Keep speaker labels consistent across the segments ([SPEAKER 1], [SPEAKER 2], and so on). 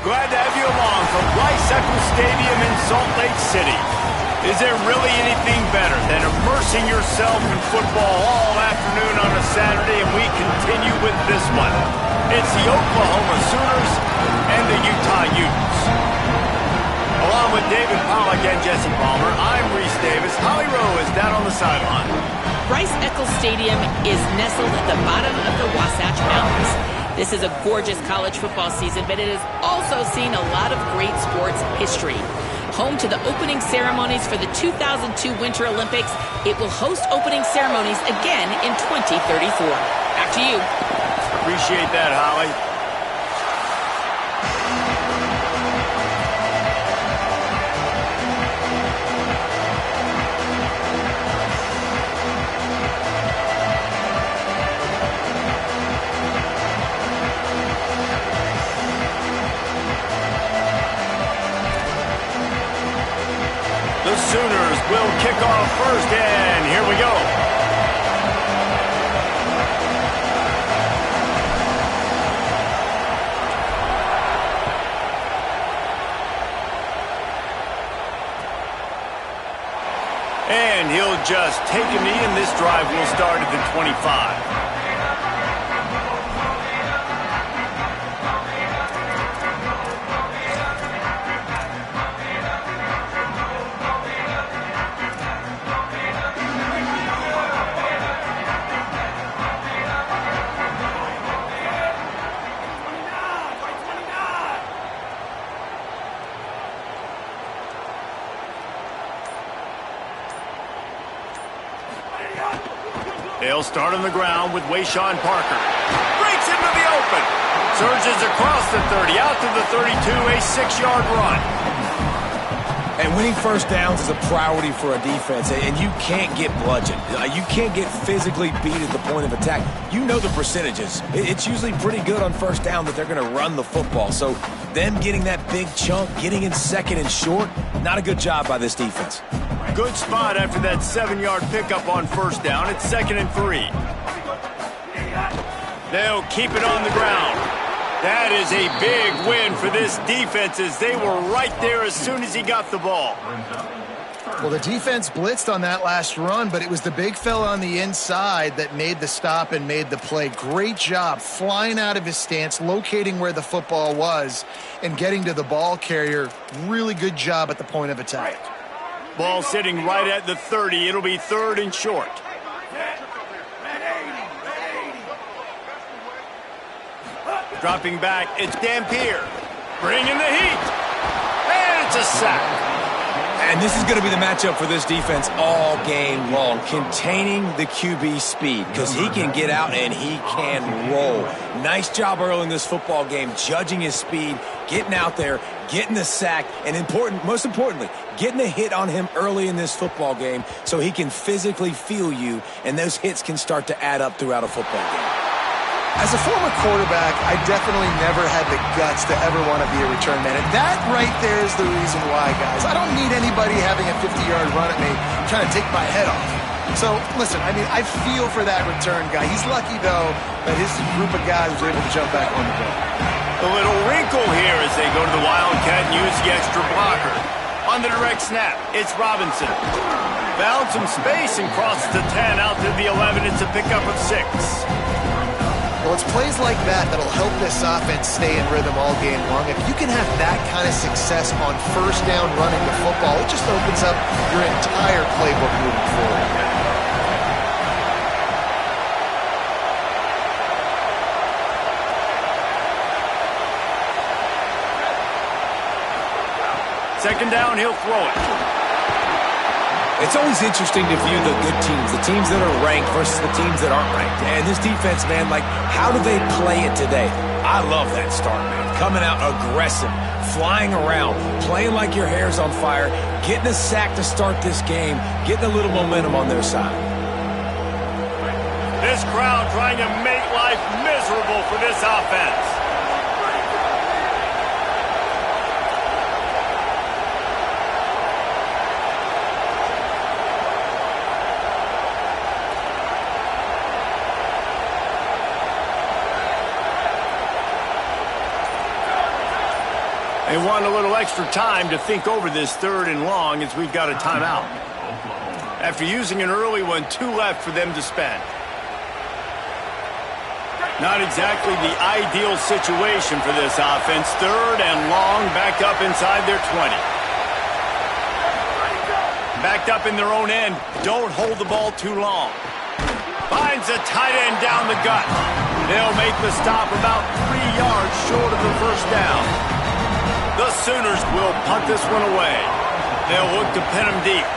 [SPEAKER 1] Glad to have you along from Rice-Eccles Stadium in Salt Lake City. Is there really anything better than immersing yourself in football all afternoon on a Saturday, and we continue with this one. It's the Oklahoma Sooners and the Utah Utes. Along with David Pollack and Jesse Palmer, I'm Reese Davis. Holly Rowe is down on the sideline.
[SPEAKER 2] Rice-Eccles Stadium is nestled at the bottom of the Wasatch Mountains. This is a gorgeous college football season, but it has also seen a lot of great sports history. Home to the opening ceremonies for the 2002 Winter Olympics, it will host opening ceremonies again in 2034. Back to you.
[SPEAKER 1] Appreciate that, Holly. The Sooners will kick off first, and here we go. And he'll just take a knee, and this drive will start at the 25. They'll start on the ground with Wayshawn Parker. Breaks into the open. Surges across the 30, out to the 32, a 6-yard run.
[SPEAKER 3] And winning first downs is a priority for a defense, and you can't get bludgeoned. You can't get physically beat at the point of attack. You know the percentages. It's usually pretty good on first down that they're going to run the football. So them getting that big chunk, getting in second and short, not a good job by this defense.
[SPEAKER 1] Good spot after that 7-yard pickup on first down. It's 2nd and 3. They'll keep it on the ground. That is a big win for this defense, as they were right there as soon as he got the ball.
[SPEAKER 4] Well, the defense blitzed on that last run, but it was the big fella on the inside that made the stop and made the play. Great job flying out of his stance, locating where the football was, and getting to the ball carrier. Really good job at the point of attack.
[SPEAKER 1] Ball sitting right at the 30. It'll be 3rd and short. Dropping back, it's Dampier. Bringing the heat. And it's a sack.
[SPEAKER 3] And this is going to be the matchup for this defense all game long, containing the QB speed, because he can get out and he can roll. Nice job early in this football game, judging his speed, getting out there, getting the sack, and most importantly, getting a hit on him early in this football game so he can physically feel you, and those hits can start to add up throughout a football game.
[SPEAKER 4] As a former quarterback, I definitely never had the guts to ever want to be a return man. And that right there is the reason why, guys. I don't need anybody having a 50-yard run at me trying to take my head off. So, listen, I feel for that return guy. He's lucky, though, that his group of guys was able to jump back on the ball.
[SPEAKER 1] A little wrinkle here as they go to the Wildcat and use the extra blocker. On the direct snap, it's Robinson. Found some space and crosses the 10 out to the 11. It's a pickup of 6.
[SPEAKER 4] Well, it's plays like that that'll help this offense stay in rhythm all game long. If you can have that kind of success on first down running the football, it just opens up your entire playbook moving forward.
[SPEAKER 1] Second down, he'll throw it.
[SPEAKER 3] It's always interesting to view the good teams, the teams that are ranked versus the teams that aren't ranked. And this defense, man, how do they play it today? I love that start, man. Coming out aggressive, flying around, playing like your hair's on fire, getting a sack to start this game, getting a little momentum on their side.
[SPEAKER 1] This crowd trying to make life miserable for this offense. They want a little extra time to think over this 3rd and long as we've got a timeout. After using an early one, 2 left for them to spend. Not exactly the ideal situation for this offense. 3rd and long, backed up inside their 20. Backed up in their own end. Don't hold the ball too long. Finds a tight end down the gut. They'll make the stop about 3 yards short of the first down. The Sooners will punt this one away. They'll look to pin them deep.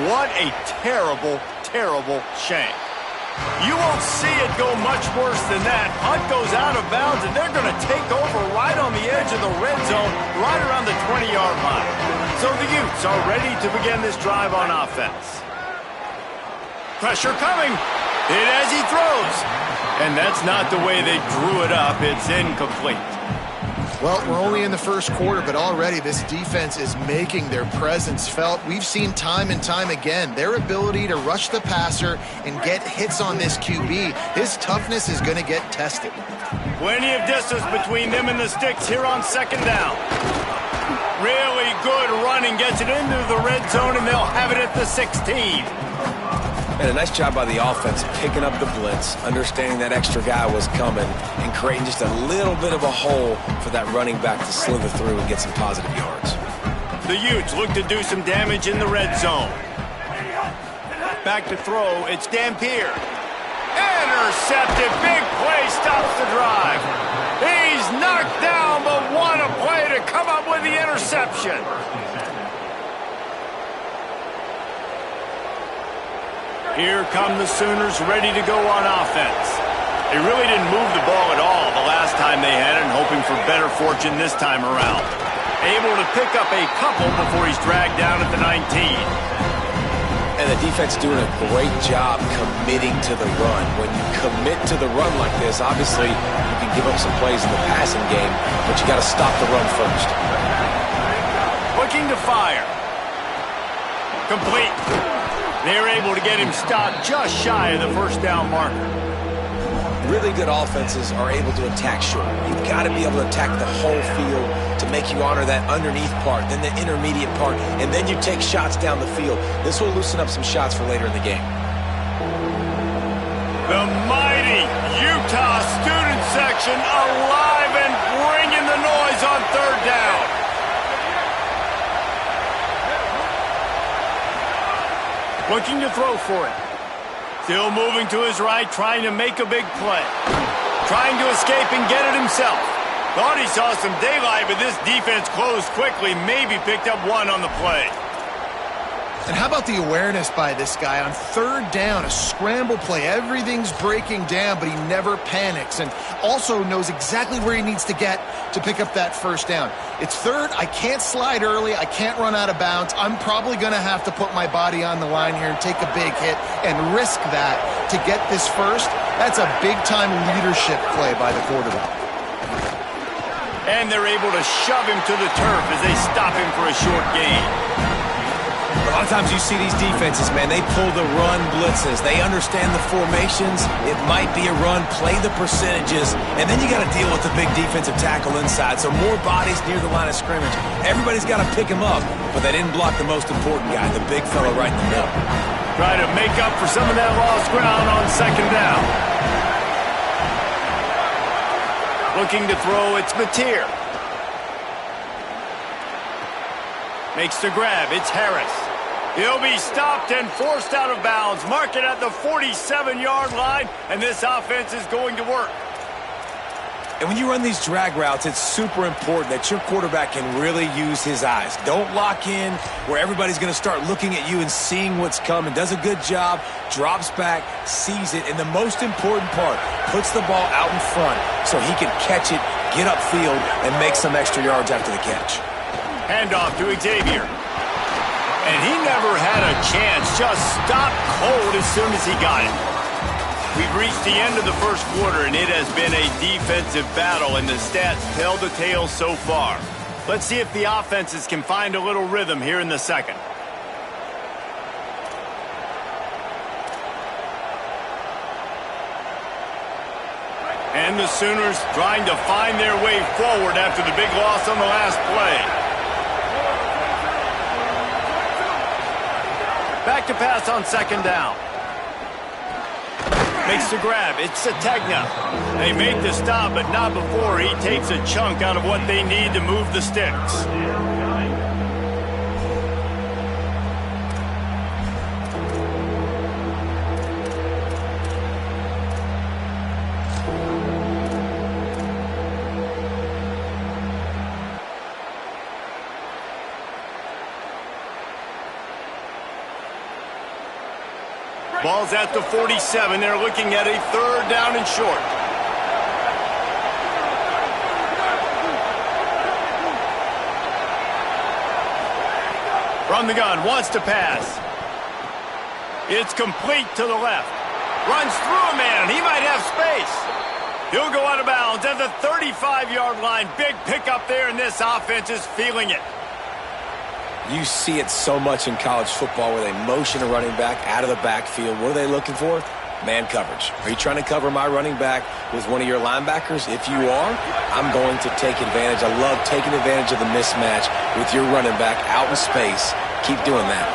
[SPEAKER 1] What a terrible, terrible shame. You won't see it go much worse than that. Punt goes out of bounds, and they're going to take over right on the edge of the red zone, right around the 20-yard line. So the Utes are ready to begin this drive on offense. Pressure coming. Hit as he throws. And that's not the way they drew it up. It's incomplete.
[SPEAKER 4] Well, we're only in the first quarter, but already this defense is making their presence felt. We've seen time and time again their ability to rush the passer and get hits on this QB. His toughness is going to get tested.
[SPEAKER 1] Plenty of distance between them and the sticks here on 2nd down. Really good running, gets it into the red zone, and they'll have it at the 16.
[SPEAKER 3] And a nice job by the offense picking up the blitz, understanding that extra guy was coming, and creating just a little bit of a hole for that running back to slither through and get some positive yards.
[SPEAKER 1] The Utes look to do some damage in the red zone. Back to throw, it's Dampier. Intercepted, big play, stops the drive. He's knocked down, but what a play to come up with the interception. Here come the Sooners ready to go on offense. They really didn't move the ball at all the last time they had it, and hoping for better fortune this time around. Able to pick up a couple before he's dragged down at the 19.
[SPEAKER 3] And the defense doing a great job committing to the run. When you commit to the run like this, obviously you can give up some plays in the passing game, but you got to stop the run first.
[SPEAKER 1] Looking to fire. Complete. They're able to get him stopped just shy of the first down marker.
[SPEAKER 3] Really good offenses are able to attack short. You've got to be able to attack the whole field to make you honor that underneath part, then the intermediate part, and then you take shots down the field. This will loosen up some shots for later in the game.
[SPEAKER 1] The mighty Utah student section alive and bringing the noise on 3rd down. Looking to throw for it. Still moving to his right, trying to make a big play. Trying to escape and get it himself. Thought he saw some daylight, but this defense closed quickly. Maybe picked up one on the play.
[SPEAKER 4] And how about the awareness by this guy on 3rd down, a scramble play. Everything's breaking down, but he never panics and also knows exactly where he needs to get to pick up that first down. It's 3rd. I can't slide early. I can't run out of bounds. I'm probably going to have to put my body on the line here and take a big hit and risk that to get this first. That's a big-time leadership play by the quarterback.
[SPEAKER 1] And they're able to shove him to the turf as they stop him for a short gain.
[SPEAKER 3] A lot of times you see these defenses, man, they pull the run blitzes. They understand the formations. It might be a run, play the percentages, and then you got to deal with the big defensive tackle inside. So more bodies near the line of scrimmage. Everybody's got to pick him up, but they didn't block the most important guy, the big fella right in the middle.
[SPEAKER 1] Try to make up for some of that lost ground on 2nd down. Looking to throw, it's Mateer. Makes the grab, it's Harris. He'll be stopped and forced out of bounds. Mark it at the 47-yard line, and this offense is going to work.
[SPEAKER 3] And when you run these drag routes, it's super important that your quarterback can really use his eyes. Don't lock in where everybody's going to start looking at you and seeing what's coming. Does a good job, drops back, sees it, and the most important part, puts the ball out in front so he can catch it, get upfield, and make some extra yards after the catch.
[SPEAKER 1] Handoff to Xavier. And he never had a chance, just stopped cold as soon as he got it. We've reached the end of the first quarter, and it has been a defensive battle, and the stats tell the tale so far. Let's see if the offenses can find a little rhythm here in the second. And the Sooners trying to find their way forward after the big loss on the last play. Back to pass on second down. Makes the grab. It's Sategna. They make the stop, but not before he takes a chunk out of what they need to move the sticks. Ball's at the 47. They're looking at a third down and short. From the gun, wants to pass. It's complete to the left. Runs through a man. He might have space. He'll go out of bounds at the 35-yard line. Big pickup there, and this offense is feeling it.
[SPEAKER 3] You see it so much in college football where they motion a running back out of the backfield. What are they looking for? Man coverage. Are you trying to cover my running back with one of your linebackers? If you are, I'm going to take advantage. I love taking advantage of the mismatch with your running back out in space. Keep doing that.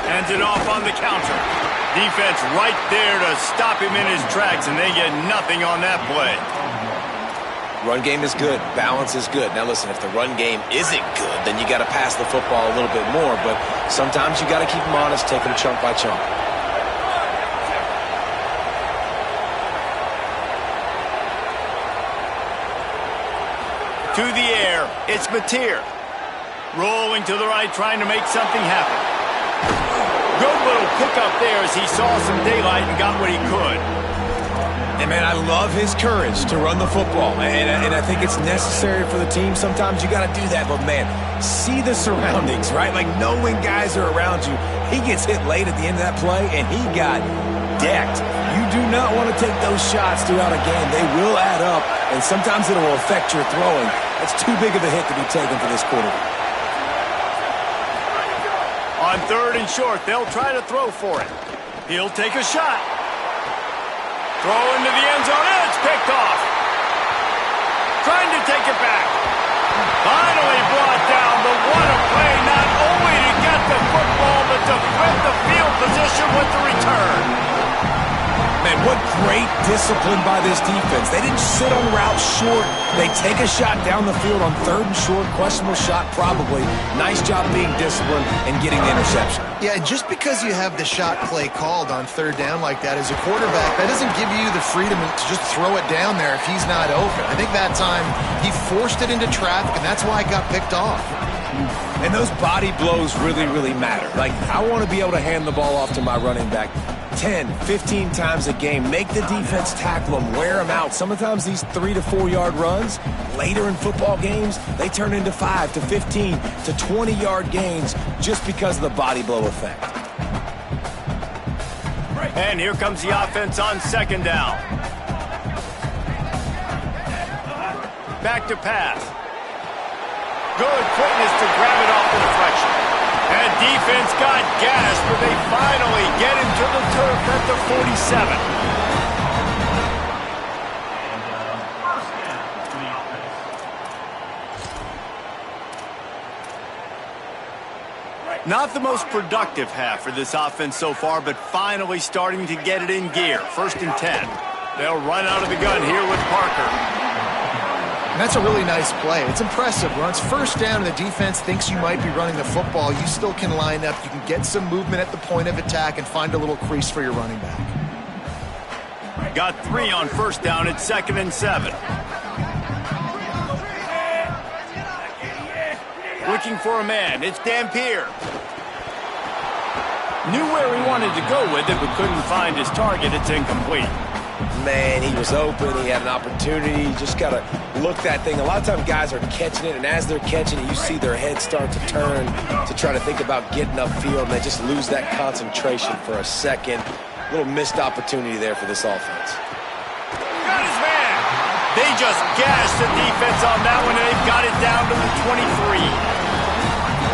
[SPEAKER 1] Hands it off on the counter. Defense right there to stop him in his tracks, and they get nothing on that play.
[SPEAKER 3] Run game is good. Balance is good. Now listen, if the run game isn't good, then you got to pass the football a little bit more. But sometimes you got to keep them honest, take them chunk by chunk.
[SPEAKER 1] To the air, it's Mateer. Rolling to the right, trying to make something happen. Good little pickup there as he saw some daylight and got what he could.
[SPEAKER 3] And, man, I love his courage to run the football. And I think it's necessary for the team. Sometimes you got to do that. But, man, see the surroundings, right? Like, knowing guys are around you. He gets hit late at the end of that play, and he got decked. You do not want to take those shots throughout a game. They will add up, and sometimes it will affect your throwing. It's too big of a hit to be taken for this quarterback.
[SPEAKER 1] On third and short, they'll try to throw for it. He'll take a shot. Throw into the end zone, and it's picked off. Trying to take it back. Finally brought down, but what a play, not only to get the football, but to flip the field position with the return.
[SPEAKER 3] Man, what great discipline by this defense. They didn't sit on route short. They take a shot down the field on third and short. Questionable shot, probably. Nice job being disciplined and getting the interception.
[SPEAKER 4] Yeah, just because you have the shot play called on third down like that as a quarterback, that doesn't give you the freedom to just throw it down there if he's not open. I think that time he forced it into traffic, and that's why it got picked off.
[SPEAKER 3] And those body blows really, really matter. Like, I want to be able to hand the ball off to my running back 10, 15 times a game. Make the defense tackle them, wear them out. Sometimes these 3 to 4 yard runs, later in football games, they turn into 5 to 15 to 20 yard gains just because of the body blow effect.
[SPEAKER 1] And here comes the offense on second down. Back to pass. Good quickness to grab it off the deflection. And defense got gashed, but they finally get him to the turf at the 47. Not the most productive half for this offense so far, but finally starting to get it in gear. 1st and 10. They'll run out of the gun here with Parker.
[SPEAKER 4] And that's a really nice play. It's impressive. When it's first down and the defense thinks you might be running the football, you still can line up. You can get some movement at the point of attack and find a little crease for your running back.
[SPEAKER 1] Got 3 on first down. It's 2nd and 7. Looking for a man. It's Dampier. Knew where he wanted to go with it, but couldn't find his target. It's incomplete.
[SPEAKER 3] Man, he was open. He had an opportunity. You just got to look that thing. A lot of times guys are catching it, and as they're catching it, you see their heads start to turn to try to think about getting upfield, and they just lose that concentration for a second. A little missed opportunity there for this offense.
[SPEAKER 1] Got his man. They just gashed the defense on that one, and they've got it down to the 23.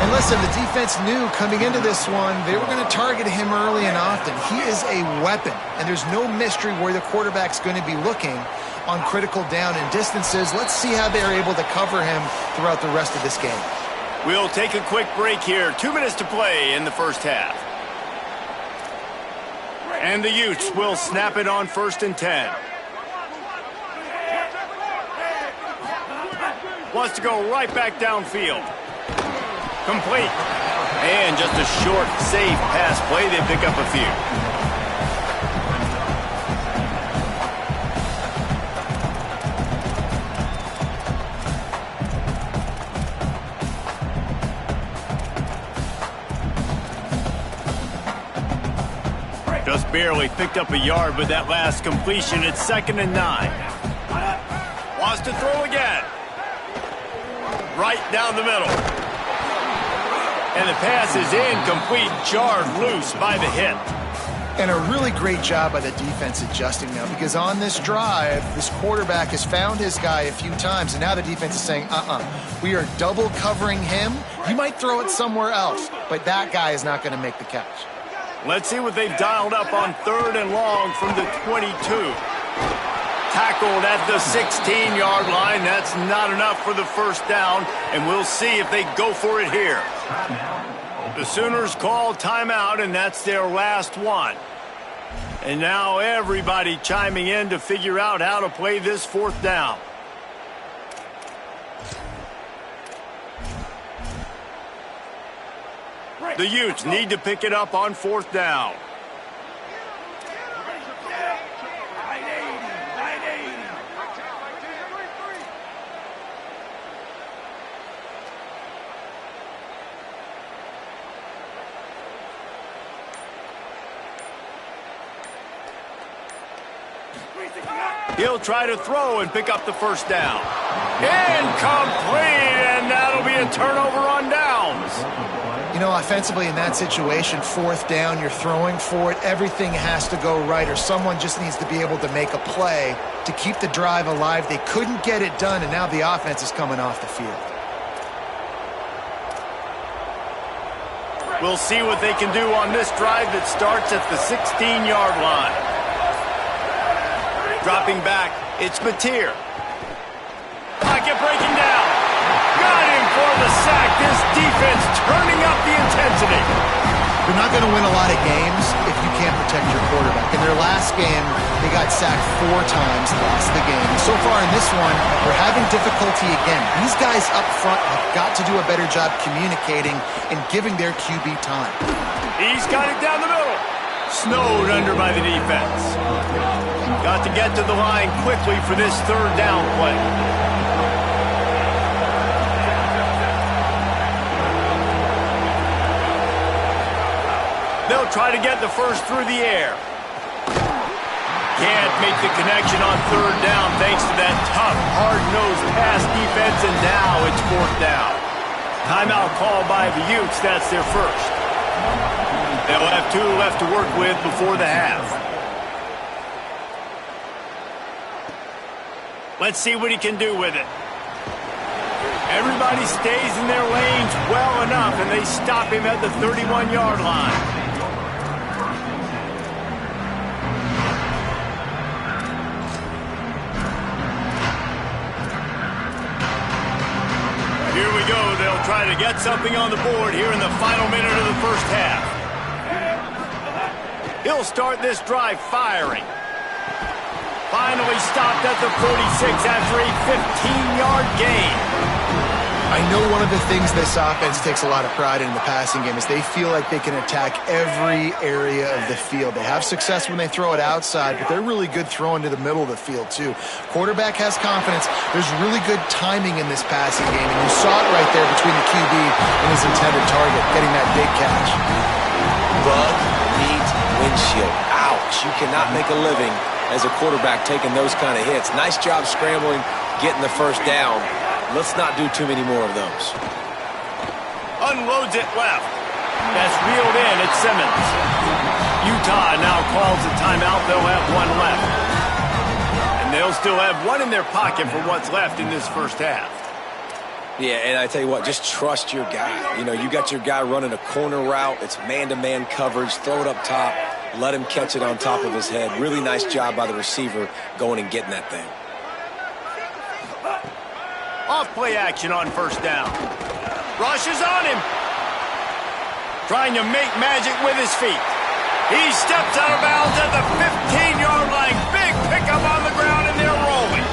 [SPEAKER 4] And listen, the defense knew coming into this one, they were going to target him early and often. He is a weapon, and there's no mystery where the quarterback's going to be looking on critical down and distances. Let's see how they're able to cover him throughout the rest of this game.
[SPEAKER 1] We'll take a quick break here. 2 minutes to play in the first half. And the Utes will snap it on 1st and 10. Wants to go right back downfield. Complete. And just a short, safe pass play. They pick up a few. Just barely picked up a yard with that last completion. It's 2nd and 9. Wants to throw again. Right down the middle. And the pass is incomplete, jarred loose by the hit.
[SPEAKER 4] And a really great job by the defense adjusting now, because on this drive, this quarterback has found his guy a few times, and now the defense is saying, we are double covering him. You might throw it somewhere else, but that guy is not going to make the catch.
[SPEAKER 1] Let's see what they've dialed up on 3rd and long from the 22. Tackled at the 16-yard line. That's not enough for the first down, and we'll see if they go for it here. The Sooners call timeout, and that's their last one. And now everybody chiming in to figure out how to play this 4th down. The Utes need to pick it up on 4th down. He'll try to throw and pick up the first down. Incomplete, and that'll be a turnover on downs.
[SPEAKER 4] You know, offensively in that situation, 4th down, you're throwing for it. Everything has to go right, or someone just needs to be able to make a play to keep the drive alive. They couldn't get it done, and now the offense is coming off the field.
[SPEAKER 1] We'll see what they can do on this drive that starts at the 16-yard line. Dropping back, it's Mateer. Pocket breaking down. Got him for the sack. This defense turning up the intensity.
[SPEAKER 4] You're not going to win a lot of games if you can't protect your quarterback. In their last game, they got sacked 4 times, lost the game. And so far in this one, they're having difficulty again. These guys up front have got to do a better job communicating and giving their QB time.
[SPEAKER 1] He's got it down the middle. Snowed under by the defense. Got to get to the line quickly for this 3rd down play. They'll try to get the first through the air. Can't make the connection on 3rd down thanks to that tough, hard-nosed pass defense, and now it's 4th down. Timeout called by the Utes. That's their first. They'll have 2 left to work with before the half. Let's see what he can do with it. Everybody stays in their lanes well enough, and they stop him at the 31-yard line. Here we go. They'll try to get something on the board here in the final minute of the first half. He'll start this drive firing. Finally stopped at the 46 after a 15-yard gain.
[SPEAKER 4] I know one of the things this offense takes a lot of pride in the passing game is they feel like they can attack every area of the field. They have success when they throw it outside, but they're really good throwing to the middle of the field too. Quarterback has confidence. There's really good timing in this passing game, and you saw it right there between the QB and his intended target, getting that big catch.
[SPEAKER 3] Bug meets windshield. Ouch. You cannot make a living as a quarterback taking those kind of hits. Nice job scrambling, getting the first down. Let's not do too many more of those.
[SPEAKER 1] Unloads it left. That's reeled in. It's Simmons. Utah now calls a timeout. They'll have 1 left. And they'll still have 1 in their pocket for what's left in this first half.
[SPEAKER 3] Yeah, and I tell you what, just trust your guy. You know, you got your guy running a corner route. It's man-to-man coverage. Throw it up top. Let him catch it on top of his head. Really nice job by the receiver going and getting that thing.
[SPEAKER 1] Off play action on first down. Rush is on him. Trying to make magic with his feet. He steps out of bounds at the 15-yard line. Big pickup on the ground, and they're rolling.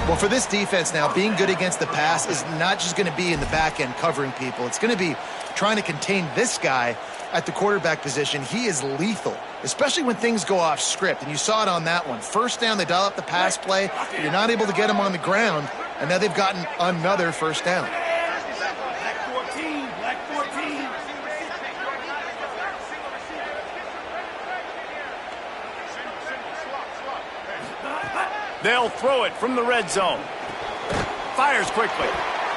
[SPEAKER 4] Well, for this defense now, being good against the pass is not just going to be in the back end covering people. It's going to be trying to contain this guy at the quarterback position. He is lethal, especially when things go off script. And you saw it on that one. First down, they dial up the pass play. You're not able to get him on the ground, and now they've gotten another first down.
[SPEAKER 1] They'll throw it from the red zone. Fires quickly.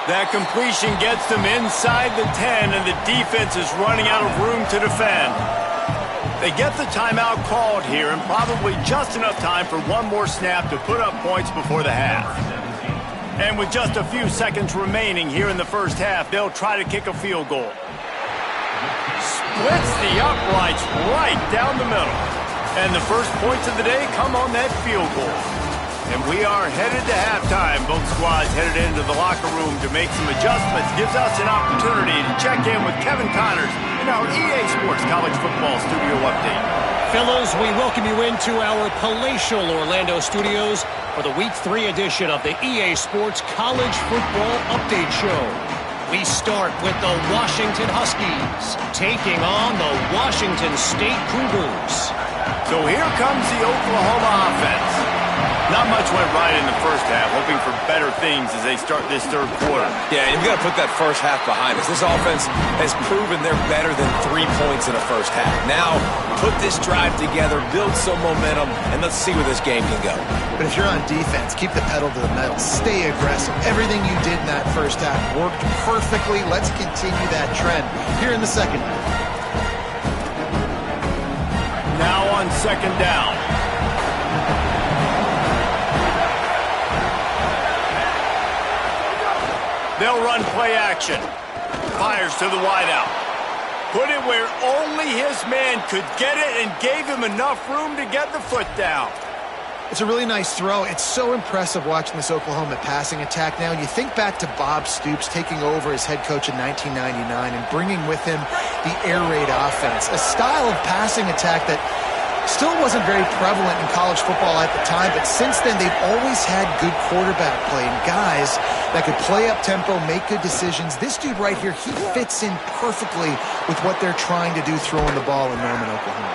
[SPEAKER 1] That completion gets them inside the 10, and the defense is running out of room to defend. They get the timeout called here, and probably just enough time for one more snap to put up points before the half. And with just a few seconds remaining here in the first half, they'll try to kick a field goal. Splits the uprights right down the middle. And the first points of the day come on that field goal. And we are headed to halftime. Both squads headed into the locker room to make some adjustments. Gives us an opportunity to check in with Kevin Connors in our EA Sports College Football Studio Update.
[SPEAKER 5] Fellows, we welcome you into our palatial Orlando studios for the Week 3 edition of the EA Sports College Football Update Show. We start with the Washington Huskies taking on the Washington State Cougars.
[SPEAKER 1] So here comes the Oklahoma offense. Not much went right in the first half, hoping for better things as they start this third quarter.
[SPEAKER 3] Yeah, and we've got to put that first half behind us. This offense has proven they're better than 3 points in the first half. Now, put this drive together, build some momentum, and let's see where this game can go.
[SPEAKER 4] But if you're on defense, keep the pedal to the metal. Stay aggressive. Everything you did in that first half worked perfectly. Let's continue that trend here in the second half.
[SPEAKER 1] Now on second down. They'll run play action. Fires to the wideout. Put it where only his man could get it and gave him enough room to get the foot down.
[SPEAKER 4] It's a really nice throw. It's so impressive watching this Oklahoma passing attack now. And you think back to Bob Stoops taking over as head coach in 1999 and bringing with him the air raid offense, a style of passing attack that still wasn't very prevalent in college football at the time, but since then they've always had good quarterback play and guys that could play up tempo, make good decisions. This dude right here, he fits in perfectly with what they're trying to do throwing the ball in Norman, Oklahoma.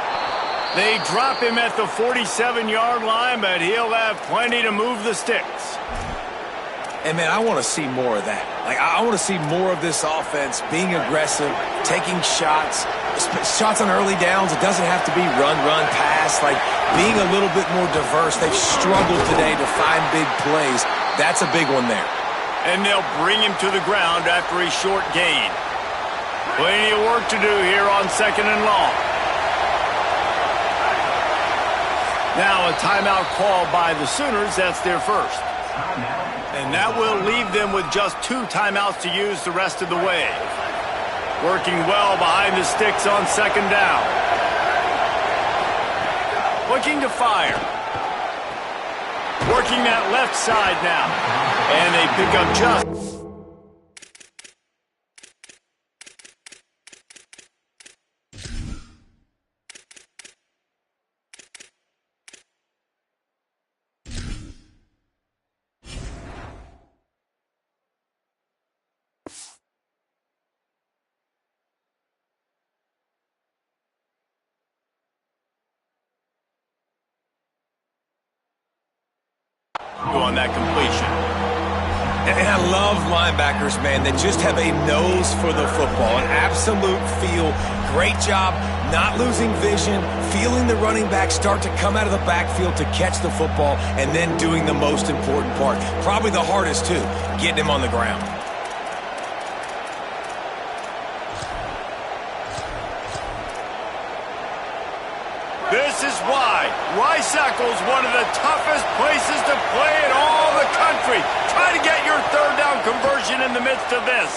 [SPEAKER 1] They drop him at the 47-yard line, but he'll have plenty to move the sticks.
[SPEAKER 3] And, man, I want to see more of that. Like, I want to see more of this offense being aggressive, taking shots on early downs. It doesn't have to be run, pass. Like, being a little bit more diverse. They've struggled today to find big plays. That's a big one there.
[SPEAKER 1] And they'll bring him to the ground after a short gain. Plenty of work to do here on second and long. Now a timeout call by the Sooners. That's their first. And that will leave them with just 2 timeouts to use the rest of the way. Working well behind the sticks on second down. Looking to fire. Working that left side now. And they pick up just... on that completion.
[SPEAKER 3] And I love linebackers, man, that just have a nose for the football, an absolute feel. Great job not losing vision, feeling the running back start to come out of the backfield to catch the football, and then doing the most important part. Probably the hardest, too, getting him on the ground.
[SPEAKER 1] This is why Rice-Eccles, one of the toughest places to play in all the country. Try to get your third down conversion in the midst of this.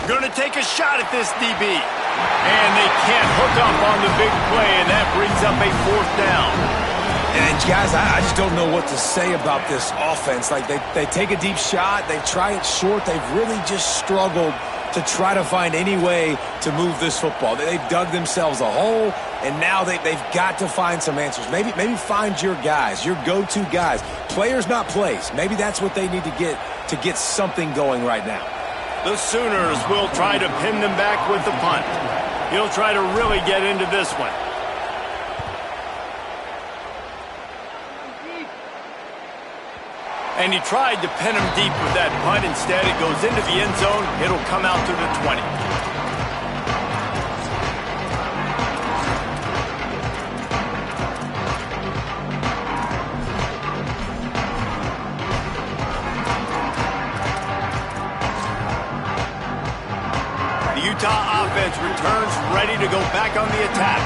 [SPEAKER 1] Going to take a shot at this DB. And they can't hook up on the big play, and that brings up a fourth down.
[SPEAKER 3] And guys, I just don't know what to say about this offense. Like, they take a deep shot, they try it short, they've really just struggled to try to find any way to move this football. They've dug themselves a hole, and now they've got to find some answers. Maybe find your guys, your go-to guys. Players, not plays. Maybe that's what they need to get something going right now.
[SPEAKER 1] The Sooners will try to pin them back with the punt. He'll try to really get into this one. And he tried to pin him deep with that punt. Instead, it goes into the end zone. It'll come out to the 20. The Utah offense returns ready to go back on the attack.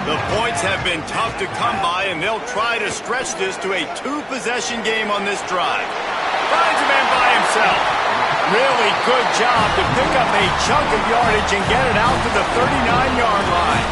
[SPEAKER 1] The points have been tough to come by, and they'll try to stretch this to a two-possession game on this drive. Finds a man by himself. Really good job to pick up a chunk of yardage and get it out to the 39-yard line.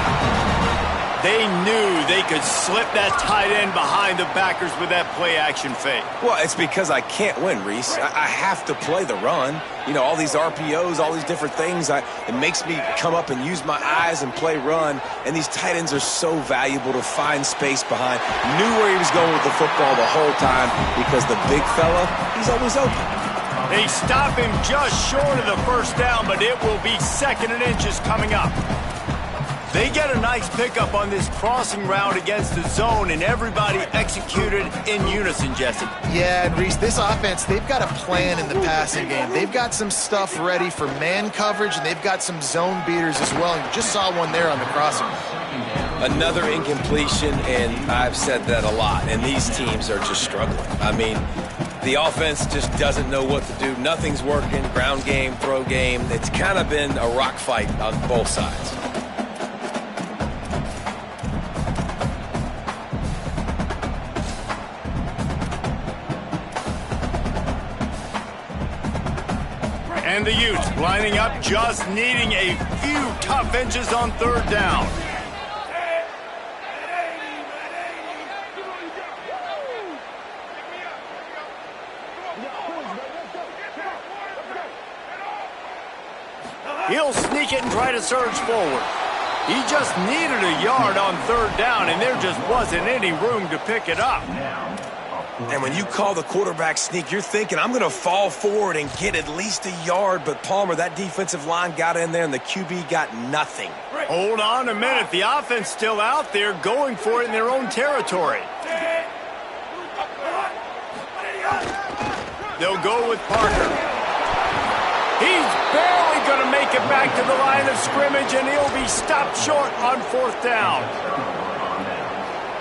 [SPEAKER 1] They knew they could slip that tight end behind the backers with that play-action fake.
[SPEAKER 3] Well, it's because I can't win, Reese. I have to play the run. You know, all these RPOs, all these different things, it makes me come up and use my eyes and play run, and these tight ends are so valuable to find space behind. Knew where he was going with the football the whole time because the big fella, he's always open.
[SPEAKER 1] They stop him just short of the first down, but it will be 2nd and inches coming up. They get a nice pickup on this crossing route against the zone, and everybody executed in unison, Jesse.
[SPEAKER 4] Yeah, and Reese, this offense, they've got a plan in the passing game. They've got some stuff ready for man coverage, and they've got some zone beaters as well. And you just saw one there on the crossing.
[SPEAKER 3] Another incompletion, and I've said that a lot, and these teams are just struggling. I mean, the offense just doesn't know what to do. Nothing's working, ground game, throw game. It's kind of been a rock fight on both sides.
[SPEAKER 1] And the Utes lining up, just needing a few tough inches on 3rd down. He'll sneak it and try to surge forward. He just needed a yard on 3rd down, and there just wasn't any room to pick it up.
[SPEAKER 3] And when you call the quarterback sneak, you're thinking, I'm going to fall forward and get at least a yard. But, Palmer, that defensive line got in there, and the QB got nothing.
[SPEAKER 1] Hold on a minute. The offense still out there going for it in their own territory. They'll go with Parker. He's barely going to make it back to the line of scrimmage, and he'll be stopped short on 4th down.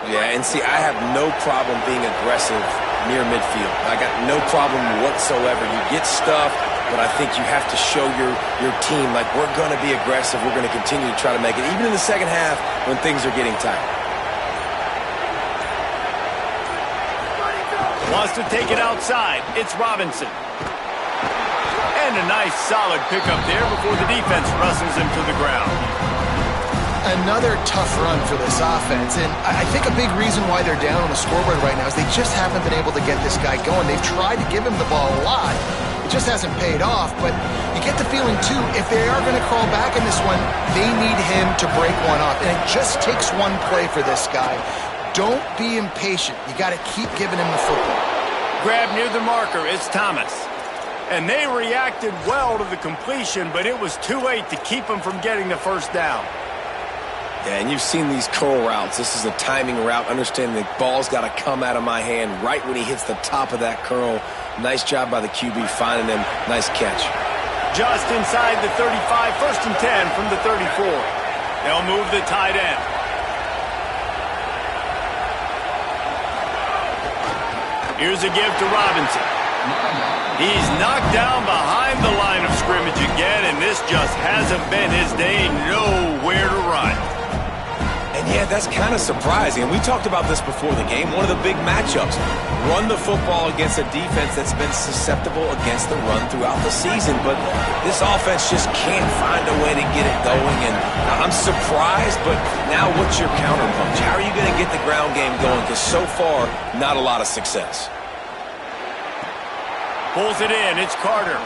[SPEAKER 3] Yeah, and see, I have no problem being aggressive near midfield. I got no problem whatsoever. You get stuff, but I think you have to show your team, like, we're going to be aggressive. We're going to continue to try to make it, even in the second half when things are getting tight.
[SPEAKER 1] Wants to take it outside. It's Robinson. And a nice, solid pickup there before the defense wrestles him to the ground.
[SPEAKER 4] Another tough run for this offense, and I think a big reason why they're down on the scoreboard right now is they just haven't been able to get this guy going. They've tried to give him the ball a lot. It just hasn't paid off, but you get the feeling, too, if they are going to crawl back in this one, they need him to break one off, and it just takes one play for this guy. Don't be impatient. You got to keep giving him the football.
[SPEAKER 1] Grab near the marker. It's Thomas. And they reacted well to the completion, but it was too late to keep him from getting the first down.
[SPEAKER 3] Yeah, and you've seen these curl routes. This is a timing route. Understanding the ball's got to come out of my hand right when he hits the top of that curl. Nice job by the QB finding him. Nice catch.
[SPEAKER 1] Just inside the 35, 1st and 10 from the 34. They'll move the tight end. Here's a give to Robinson. He's knocked down behind the line of scrimmage again, and this just hasn't been his day. Nowhere to run.
[SPEAKER 3] And Yeah, that's kind of surprising. And we talked about this before the game. One of the big matchups. Run the football against a defense that's been susceptible against the run throughout the season. But this offense just can't find a way to get it going. And I'm surprised, but now what's your counterpunch? How are you going to get the ground game going? Because so far, not a lot of success.
[SPEAKER 1] Pulls it in. It's Carter.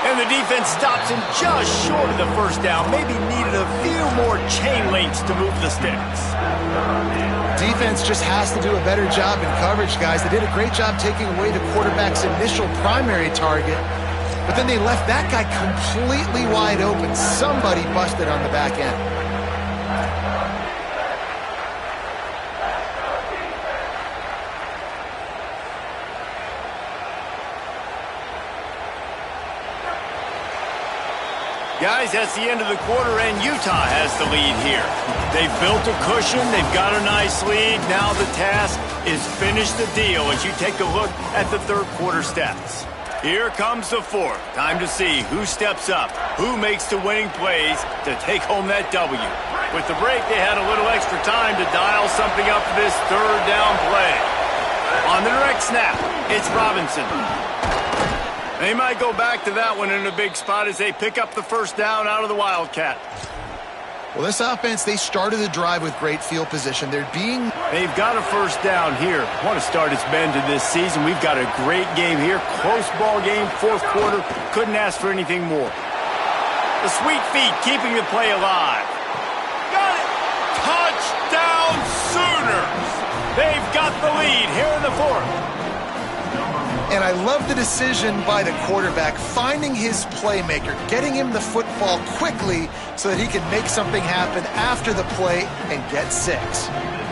[SPEAKER 1] And the defense stops him just short of the first down. Maybe needed a few more chain links to move the sticks.
[SPEAKER 4] Defense just has to do a better job in coverage, guys. They did a great job taking away the quarterback's initial primary target, but then they left that guy completely wide open. Somebody busted on the back end.
[SPEAKER 1] Guys, that's the end of the quarter, and Utah has the lead here. They've built a cushion. They've got a nice lead. Now the task is finish the deal as you take a look at the third quarter stats. Here comes the fourth. Time to see who steps up, who makes the winning plays to take home that W. With the break, they had a little extra time to dial something up for this third down play. On the direct snap, it's Robinson. They might go back to that one in a big spot as they pick up the first down out of the Wildcat.
[SPEAKER 4] Well, this offense, they started the drive with great field position.
[SPEAKER 1] They've got a first down here. Want to start its bend to this season. We've got a great game here. Close ball game, fourth quarter. Couldn't ask for anything more. The sweet feet keeping the play alive. Got it! Touchdown Sooners! They've got the lead here in the fourth.
[SPEAKER 4] And I love the decision by the quarterback, finding his playmaker, getting him the football quickly so that he can make something happen after the play and get 6.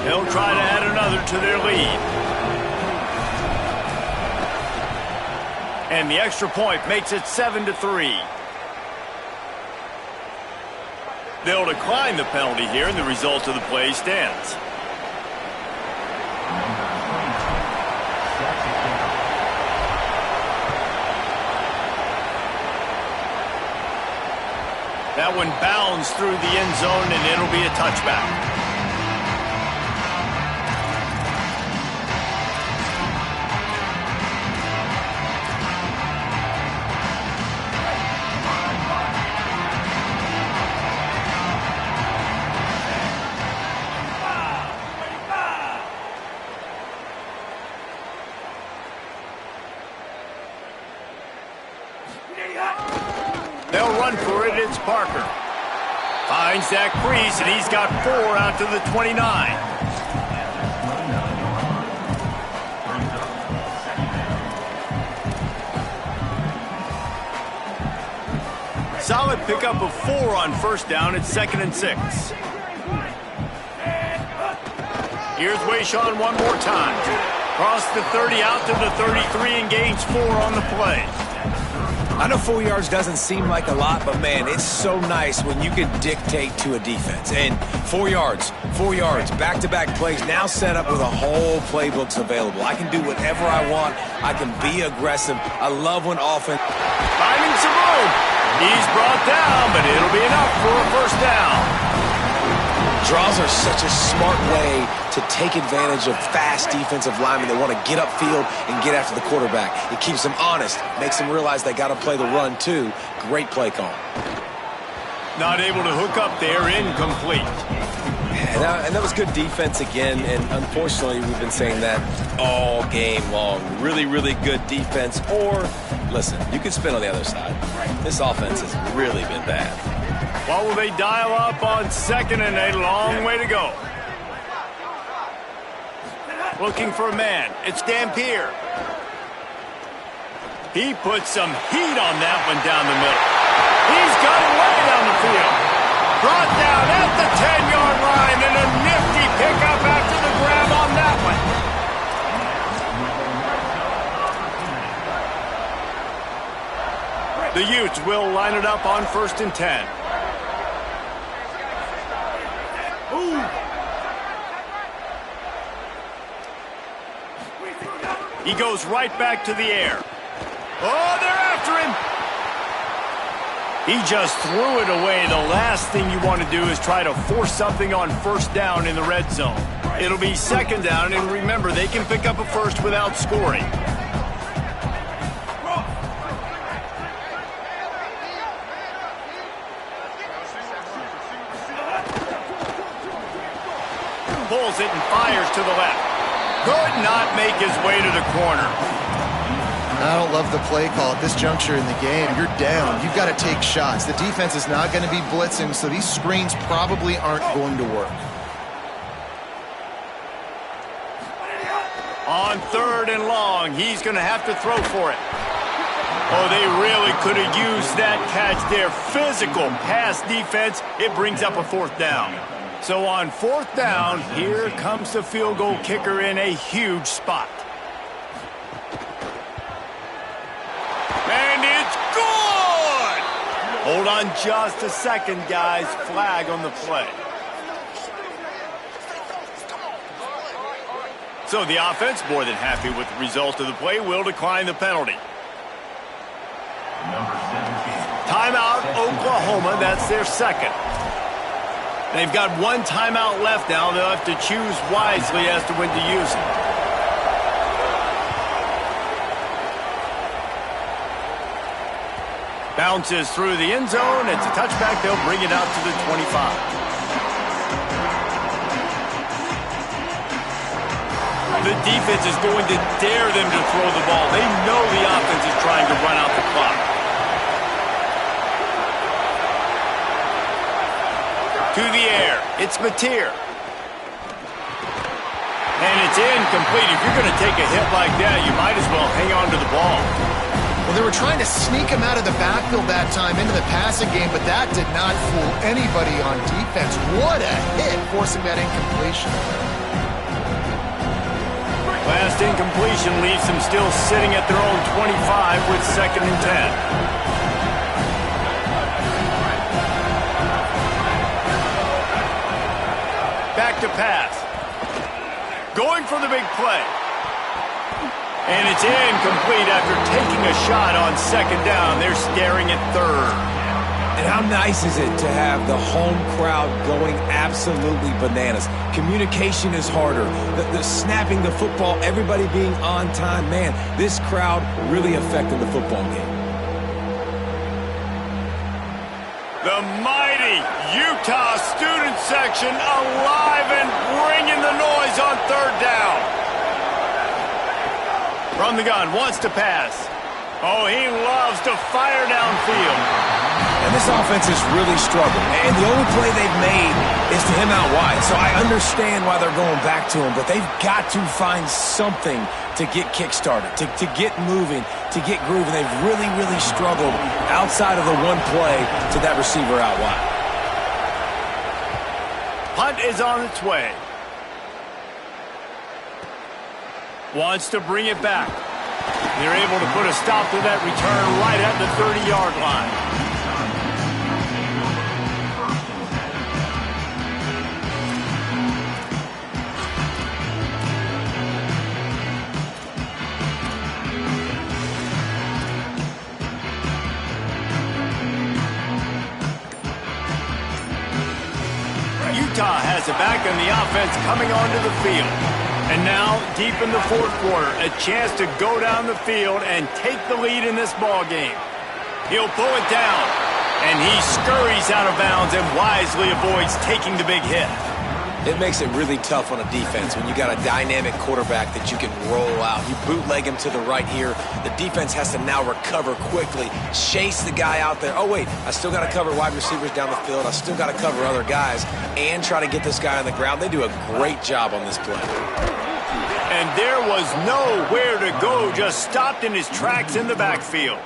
[SPEAKER 1] They'll try to add another to their lead. And the extra point makes it 7-3. They'll decline the penalty here, and the result of the play stands. That one bounds through the end zone, and it'll be a touchback. They'll run for it. It's Parker. Finds that crease, and he's got 4 out to the 29. Solid pickup of 4 on first down. It's 2nd and 6. Here's Wayshawn one more time. Cross the 30 out to the 33 and gains 4 on the play.
[SPEAKER 3] I know 4 yards doesn't seem like a lot, but, man, it's so nice when you can dictate to a defense. And 4 yards, back-to-back plays, now set up with a whole playbooks available. I can do whatever I want. I can be aggressive. I love when offense.
[SPEAKER 1] Finding some room. He's brought down, but it'll be enough for a first down.
[SPEAKER 3] Draws are such a smart way to take advantage of fast defensive linemen. They want to get upfield and get after the quarterback. It keeps them honest, makes them realize they got to play the run too. Great play call.
[SPEAKER 1] Not able to hook up there, incomplete.
[SPEAKER 3] And that was good defense again, and unfortunately we've been saying that all game long. Really, really good defense, or, listen, you could spin on the other side. This offense has really been bad.
[SPEAKER 1] What will they dial up on 2nd and a long way to go? Looking for a man. It's Dampier. He puts some heat on that one down the middle. He's got it way down the field. Brought down at the 10-yard line, and a nifty pickup after the grab on that one. The Utes will line it up on 1st and 10. He goes right back to the air. Oh, they're after him. He just threw it away. The last thing you want to do is try to force something on first down in the red zone. It'll be second down, and remember, they can pick up a first without scoring. Pulls it and fires to the left. Could not make his way to the corner.
[SPEAKER 4] I don't love the play call at this juncture in the game. You're down. You've got to take shots. The defense is not going to be blitzing, so these screens probably aren't going to work.
[SPEAKER 1] On 3rd and long, he's going to have to throw for it. Oh, they really could have used that catch there. Physical pass defense. It brings up a 4th down. So on 4th down, here comes the field goal kicker in a huge spot. And it's good! Hold on just a second, guys. Flag on the play. So the offense, more than happy with the result of the play, will decline the penalty. Timeout, Oklahoma. That's their second. They've got one timeout left now. They'll have to choose wisely as to when to use it. Bounces through the end zone. It's a touchback. They'll bring it out to the 25. The defense is going to dare them to throw the ball. They know the offense is trying to run out the clock. To the air. It's Mateer. And it's incomplete. If you're going to take a hit like that, you might as well hang on to the ball.
[SPEAKER 4] Well, they were trying to sneak him out of the backfield that time into the passing game, but that did not fool anybody on defense. What a hit, forcing that incompletion.
[SPEAKER 1] Last incompletion leaves them still sitting at their own 25 with 2nd and 10. Back to pass. Going for the big play. And it's incomplete after taking a shot on 2nd down. They're staring at 3rd.
[SPEAKER 3] And how nice is it to have the home crowd going absolutely bananas? Communication is harder. The snapping the football, everybody being on time. Man, this crowd really affected the football game.
[SPEAKER 1] The mighty Utah student section alive and bringing the noise on 3rd down. From the gun, wants to pass. Oh, he loves to fire downfield.
[SPEAKER 3] And this offense has really struggled. And the only play they've made is to him out wide. So I understand why they're going back to him, but they've got to find something to get kick-started, to get moving, to get grooving. They've really, really struggled outside of the one play to that receiver out wide.
[SPEAKER 1] Punt is on its way. Wants to bring it back. They're able to put a stop to that return right at the 30-yard line. Utah has it back and the offense coming onto the field. And now, deep in the 4th quarter, a chance to go down the field and take the lead in this ball game. He'll pull it down, and he scurries out of bounds and wisely avoids taking the big hit.
[SPEAKER 3] It makes it really tough on a defense when you got a dynamic quarterback that you can roll out. You bootleg him to the right here. The defense has to now recover quickly, chase the guy out there. Oh, wait, I still got to cover wide receivers down the field. I still got to cover other guys and try to get this guy on the ground. They do a great job on this play.
[SPEAKER 1] And there was nowhere to go, just stopped in his tracks in the backfield.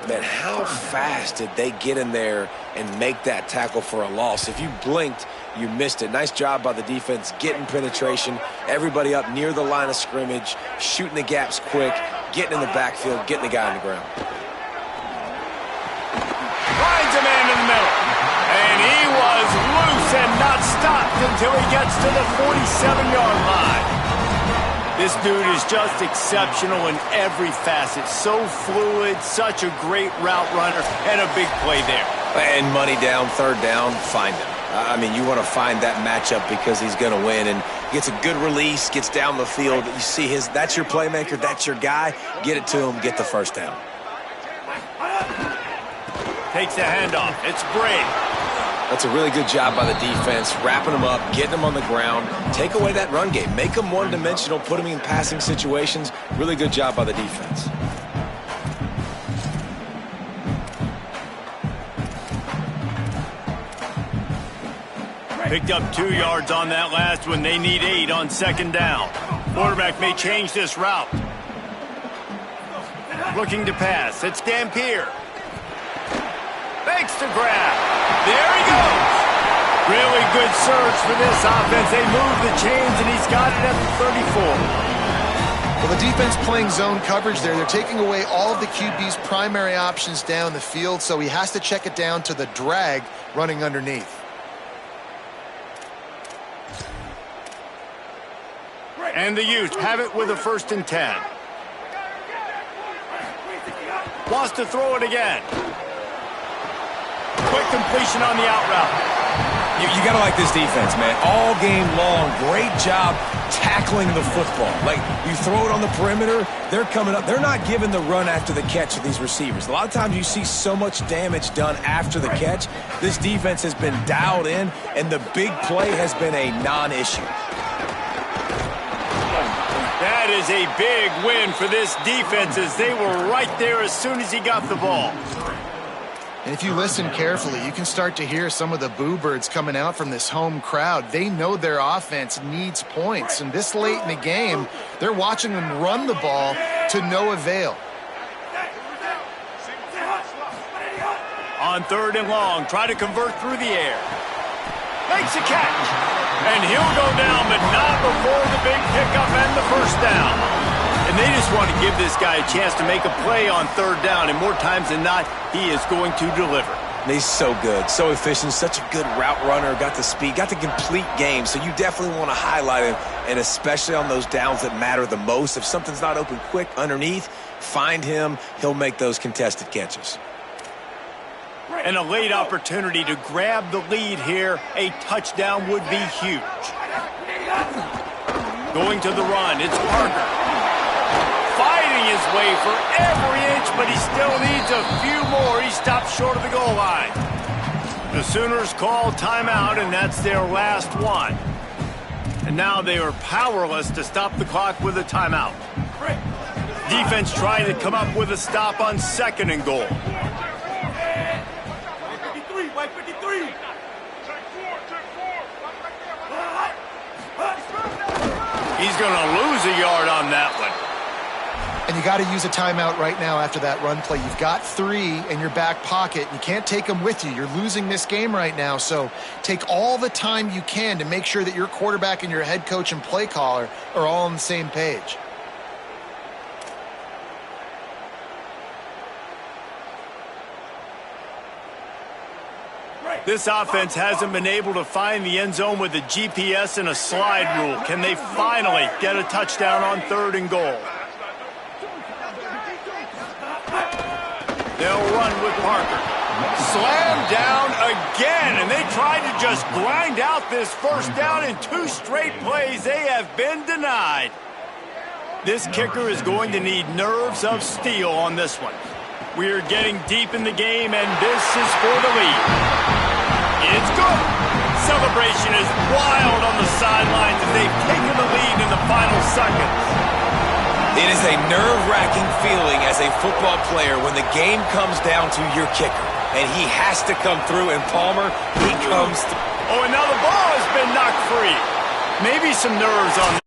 [SPEAKER 3] Man, how fast did they get in there and make that tackle for a loss? If you blinked, you missed it. Nice job by the defense, getting penetration, everybody up near the line of scrimmage, shooting the gaps quick, getting in the backfield, getting the guy on the ground.
[SPEAKER 1] Finds a man in the middle. And he was loose and not stopped until he gets to the 47-yard line. This dude is just exceptional in every facet. So fluid, such a great route runner, and a big play there.
[SPEAKER 3] And money down, third down, find him. I mean, you want to find that matchup because he's going to win, and gets a good release, gets down the field. You see that's your playmaker, that's your guy. Get it to him, get the first down.
[SPEAKER 1] Takes the handoff. It's Brady.
[SPEAKER 3] That's a really good job by the defense, wrapping them up, getting them on the ground. Take away that run game. Make them one-dimensional, put them in passing situations. Really good job by the defense.
[SPEAKER 1] Picked up 2 yards on that last one. They need 8 on second down. Quarterback may change this route. Looking to pass. It's Dampier. Fakes to grab. There he goes. Really good surge for this offense. They move the chains, and he's got it at the 34.
[SPEAKER 4] Well, the defense playing zone coverage there. They're taking away all of the QB's primary options down the field, so he has to check it down to the drag running underneath.
[SPEAKER 1] And the Utes have it with a 1st and 10. Wants to throw it again. Quick completion on the out route.
[SPEAKER 3] You got to like this defense, man. All game long, great job tackling the football. Like, you throw it on the perimeter, they're coming up. They're not giving the run after the catch to these receivers. A lot of times you see so much damage done after the catch. This defense has been dialed in, and the big play has been a non-issue.
[SPEAKER 1] That is a big win for this defense, as they were right there as soon as he got the ball.
[SPEAKER 4] And if you listen carefully, you can start to hear some of the boo birds coming out from this home crowd. They know their offense needs points, and this late in the game, they're watching them run the ball to no avail.
[SPEAKER 1] On 3rd and long, try to convert through the air. Makes a catch. And he'll go down, but not before the big pickup and the 1st down. And they just want to give this guy a chance to make a play on 3rd down, and more times than not, he is going to deliver.
[SPEAKER 3] He's so good, so efficient, such a good route runner, got the speed, got the complete game, so you definitely want to highlight him, and especially on those downs that matter the most. If something's not open quick underneath, find him. He'll make those contested catches.
[SPEAKER 1] And a late opportunity to grab the lead here. A touchdown would be huge. Going to the run, it's Parker. Fighting his way for every inch, but he still needs a few more. He stops short of the goal line. The Sooners call timeout, and that's their last one. And now they are powerless to stop the clock with a timeout. Defense trying to come up with a stop on 2nd and goal. He's going to lose a yard on that one.
[SPEAKER 4] And you got to use a timeout right now after that run play. You've got 3 in your back pocket. You can't take them with you. You're losing this game right now, so take all the time you can to make sure that your quarterback and your head coach and play caller are all on the same page.
[SPEAKER 1] This offense hasn't been able to find the end zone with a GPS and a slide rule. Can they finally get a touchdown on 3rd and goal? They'll run with Parker. Slam down again, and they tried to just grind out this 1st down in 2 straight plays. They have been denied. This kicker is going to need nerves of steel on this one. We are getting deep in the game, and this is for the lead. It's good. Celebration is wild on the sidelines as they've taken the lead in the final seconds.
[SPEAKER 3] It is a nerve-wracking feeling as a football player when the game comes down to your kicker, and he has to come through, and Palmer, he comes through.
[SPEAKER 1] Oh, and now the ball has been knocked free. Maybe some nerves on